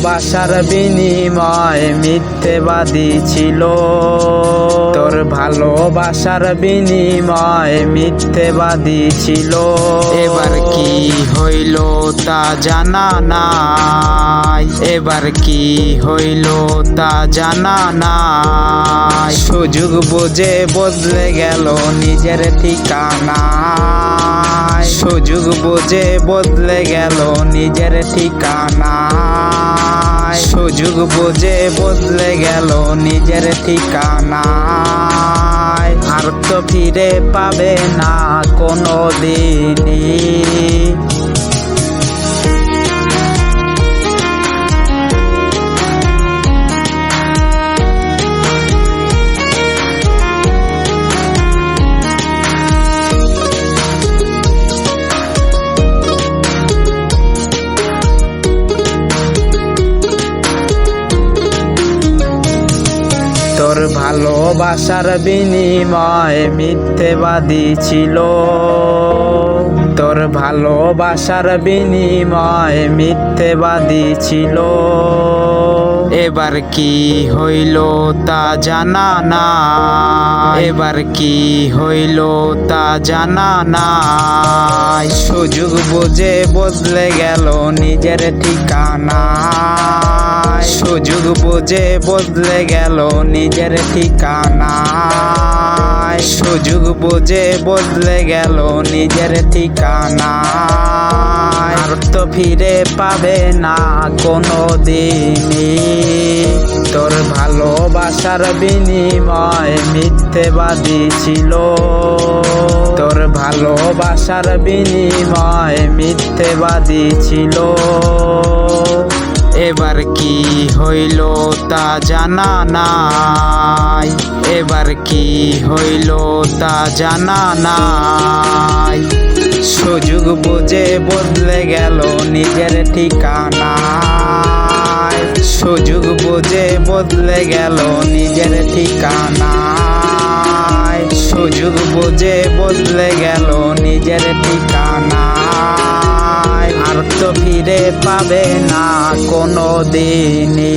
ভালোবাসার বিনিময়ে মিথ্যেবাদী ছিল। তোর ভালোবাসার বিনিময়ে মিথ্যেবাদী ছিল। এবার কি হইল তা জানা নাই, এবার কি হইল তা জানা নাই। সুযোগ বুঝে বদলে গেল নিজের ঠিকানা, সুযোগ বুঝে বদলে গেল নিজের ঠিকানা, সুযোগ বুঝে বদলে গেল নিজের ঠিকানা। আর তো ফিরে পাবে না কোনো দিনই। তোর ভালোবাসার বিনিময়ে মিথ্যেবাদী ছিল। তোর ভালোবাসার বিনিময়ে মিথ্যেবাদী ছিল। এবার কি হইল তা জানা না, এবার কি হইল তা জানা নাই। সুযোগ বুঝে বদলে গেল নিজের ঠিকানা, সুযোগ বুঝে বদলে গেল নিজের ঠিকানা, সুযোগ বুঝে বদলে গেল নিজের ঠিকানা। আর তো ফিরে পাবে না কোনো দিনই। তোর ভালোবাসার বিনিময়ে মিথ্যেবাদী ছিল। তোর ভালোবাসার বিনিময়ে মিথ্যেবাদী ছিল। এবার কি হইল তা জানা নাই, এবার কি হইল তা জানা নাই। সুযোগ বুঝে বদলে গেল নিজের ঠিকানা, সুযোগ বুঝে বদলে গেল নিজের ঠিকানা, সুযোগ বুঝে বদলে গেল নিজের ঠিকানা। আর তো ফিরে পাবে না কোনো দিনই।